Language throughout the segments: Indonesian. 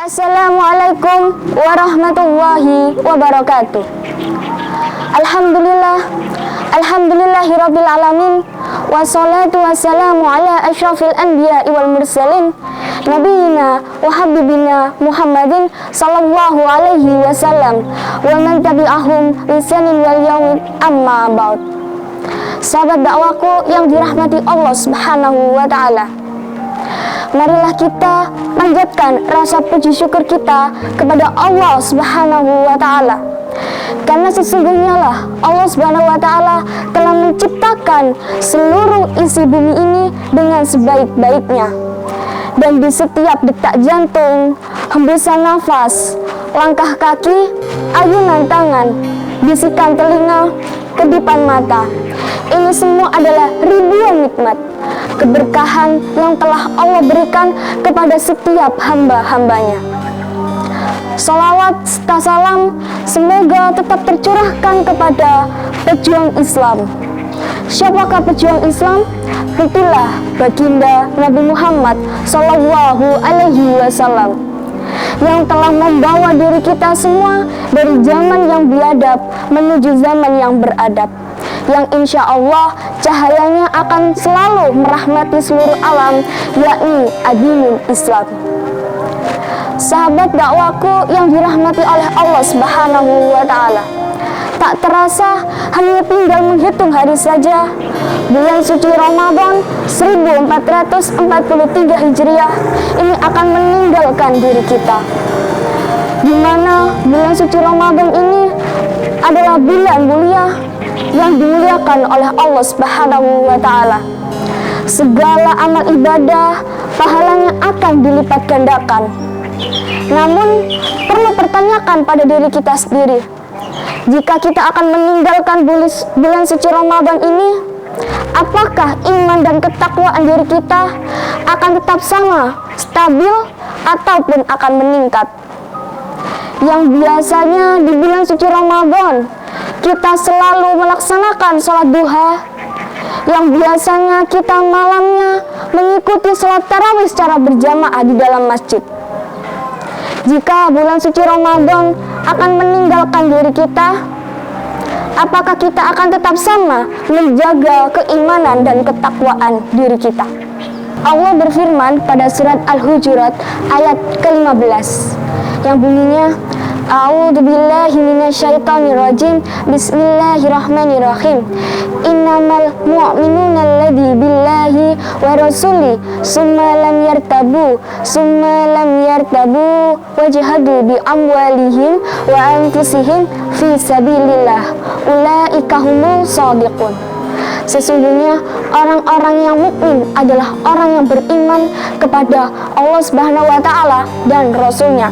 Assalamualaikum warahmatullahi wabarakatuh. Alhamdulillahirabbil alamin. Wassalatu wassalamu ala asyrafil anbiya'i wal mursalin nabiyina wa habibina Muhammadin sallallahu alaihi wasallam wa man tabi'ahum bisanin wal yaumil amma ba'd. Sahabat dakwaku yang dirahmati Allah Subhanahu wa taala, marilah kita panjatkan rasa puji syukur kita kepada Allah Subhanahu wa taala. Karena sesungguhnya lah Allah Subhanahu wa taala telah menciptakan seluruh isi bumi ini dengan sebaik-baiknya. Dan di setiap detak jantung, hembusan nafas, langkah kaki, ayunan tangan, bisikan telinga, kedipan mata, ini semua adalah ribuan nikmat, keberkahan yang telah Allah berikan kepada setiap hamba-hambanya. Salawat serta salam semoga tetap tercurahkan kepada pejuang Islam. Siapakah pejuang Islam? Itulah baginda Nabi Muhammad Sallallahu Alaihi Wasallam yang telah membawa diri kita semua dari zaman yang biadab menuju zaman yang beradab, yang insya Allah cahayanya akan selalu merahmati seluruh alam, yakni agama Islam. Sahabat dakwaku yang dirahmati oleh Allah Subhanahu wa taala, tak terasa hanya tinggal menghitung hari saja bulan suci Ramadan 1443 Hijriah ini akan meninggalkan diri kita, di mana bulan suci Ramadan ini adalah bulan mulia yang dimuliakan oleh Allah Subhanahu wa taala. Segala amal ibadah pahalanya akan dilipat gandakan. Namun perlu pertanyakan pada diri kita sendiri, jika kita akan meninggalkan bulan suci Ramadan ini, apakah iman dan ketakwaan diri kita akan tetap sama, stabil, ataupun akan meningkat? Yang biasanya di bulan suci Ramadan kita selalu melaksanakan sholat duha, yang biasanya kita malamnya mengikuti sholat tarawih secara berjamaah di dalam masjid. Jika bulan suci Ramadan akan meninggalkan diri kita, apakah kita akan tetap sama menjaga keimanan dan ketakwaan diri kita? Allah berfirman pada surat Al-Hujurat ayat ke-15 yang bunyinya, A'udzubillahi minasyaitonirrajim. Bismillahirrahmanirrahim. Innamal mu'minuna alladzi billahi wa rasuli summa lam yartabu wajhadu bi amwalihim wa anfusihim fi sabilillah ulaika humuz shadiqun. Sesungguhnya orang-orang yang mukmin adalah orang yang beriman kepada Allah Subhanahu wa taala dan Rasulnya,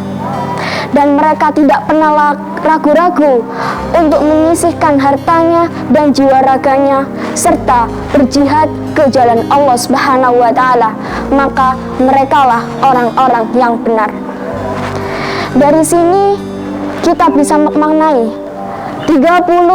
dan mereka tidak pernah ragu-ragu untuk menyisihkan hartanya dan jiwa raganya serta berjihad ke jalan Allah Subhanahu wa taala, maka merekalah orang-orang yang benar. Dari sini kita bisa memaknai 30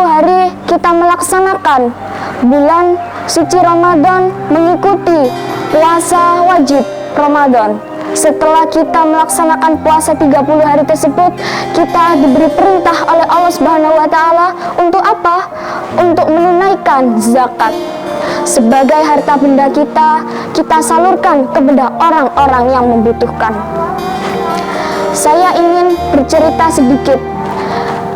hari kita melaksanakan bulan suci Ramadan, mengikuti puasa wajib Ramadan. Setelah kita melaksanakan puasa 30 hari tersebut, kita diberi perintah oleh Allah Subhanahu wa taala untuk apa? Untuk menunaikan zakat. Sebagai harta benda kita salurkan kepada orang-orang yang membutuhkan. Saya ingin bercerita sedikit.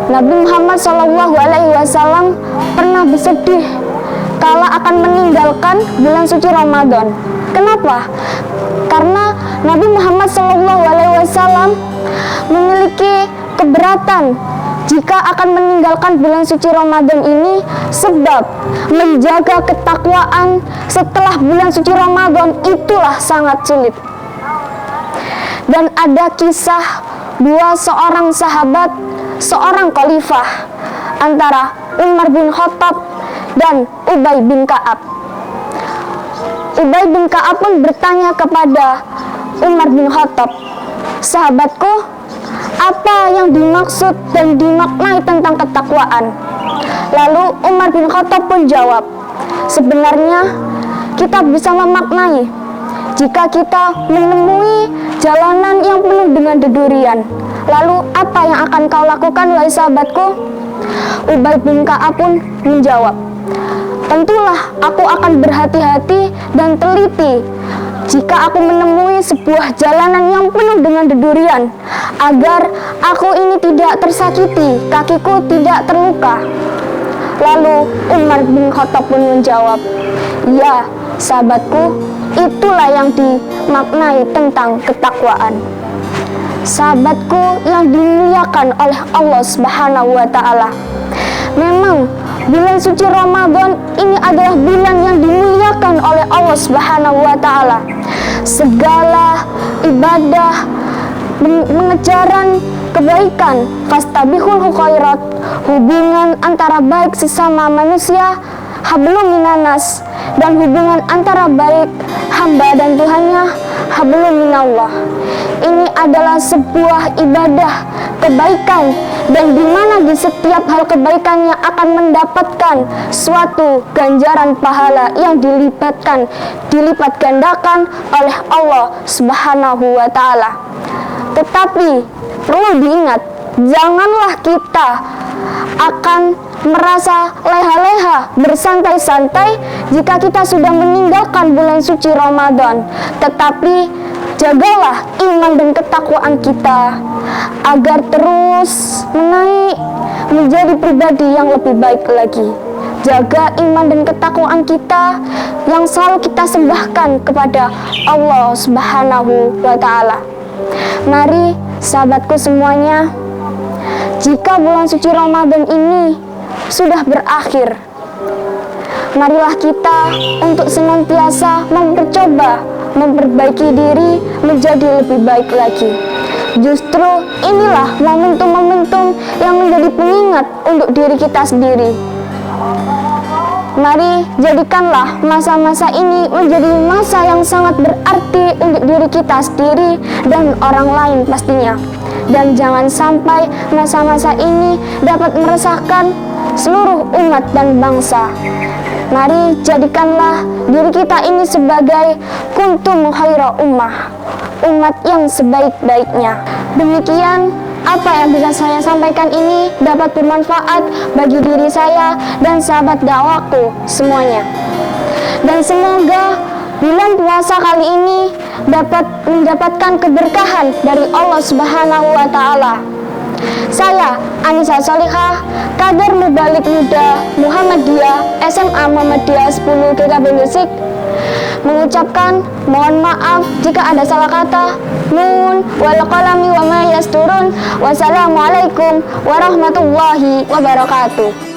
Nabi Muhammad SAW pernah bersedih kala akan meninggalkan bulan suci Ramadan. Kenapa? Karena Nabi Muhammad SAW memiliki keberatan jika akan meninggalkan bulan suci Ramadan ini, sebab menjaga ketakwaan setelah bulan suci Ramadan itulah sangat sulit. Dan ada kisah seorang sahabat, seorang khalifah antara Umar bin Khattab dan Ubay bin Ka'ab. Ubay bin Ka'ab pun bertanya kepada Umar bin Khattab, sahabatku, apa yang dimaksud dan dimaknai tentang ketakwaan? Lalu Umar bin Khattab pun jawab, sebenarnya kita bisa memaknai jika kita menemui jalanan yang penuh dengan dedurian, lalu apa yang akan kau lakukan, wahai sahabatku? Ubay bin Ka'ab pun menjawab, tentulah aku akan berhati-hati dan teliti jika aku menemui sebuah jalanan yang penuh dengan dedurian, agar aku ini tidak tersakiti, kakiku tidak terluka. Lalu Umar bin Khattab pun menjawab, ya sahabatku, itulah yang dimaknai tentang ketakwaan. Sahabatku yang dimuliakan oleh Allah Subhanahu wa Ta'ala, memang bulan suci Ramadan ini adalah bulan yang dimuliakan oleh Allah Subhanahu wa Ta'ala. Segala ibadah, mengejaran kebaikan, fastabihul khairat, hubungan antara baik sesama manusia, hablum minanas, dan hubungan antara baik hamba dan Tuhannya, hablum minallah. Ini adalah sebuah ibadah kebaikan, dan di mana di setiap hal kebaikannya akan mendapatkan suatu ganjaran pahala yang dilipat gandakan oleh Allah Subhanahu wa Ta'ala. Tetapi perlu diingat, janganlah kita akan merasa leha-leha, bersantai-santai jika kita sudah meninggalkan bulan suci Ramadan. Tetapi jagalah iman dan ketakwaan kita agar terus menaik menjadi pribadi yang lebih baik lagi. Jaga iman dan ketakwaan kita yang selalu kita sembahkan kepada Allah Subhanahu wa Ta'ala. Mari sahabatku semuanya, jika bulan suci Ramadan ini sudah berakhir, marilah kita untuk senantiasa memperbaiki diri menjadi lebih baik lagi. Justru inilah momentum-momentum yang menjadi pengingat untuk diri kita sendiri. Mari jadikanlah masa-masa ini menjadi masa yang sangat berarti untuk diri kita sendiri dan orang lain pastinya. Dan jangan sampai masa-masa ini dapat meresahkan seluruh umat dan bangsa. Mari jadikanlah diri kita ini sebagai kuntum khaira ummah, umat yang sebaik-baiknya. Demikian apa yang bisa saya sampaikan ini dapat bermanfaat bagi diri saya dan sahabat dakwahku semuanya. Dan semoga bulan puasa kali ini dapat mendapatkan keberkahan dari Allah Subhanahu wa Ta'ala. Saya Anissa Solihah, Kader Mubalik Muda Muhammadiyah SMA Muhammadiyah 10 GKB Gresik, mengucapkan mohon maaf jika ada salah kata. Nun wal qalami wa ma yasturun. Wassalamualaikum warahmatullahi wabarakatuh.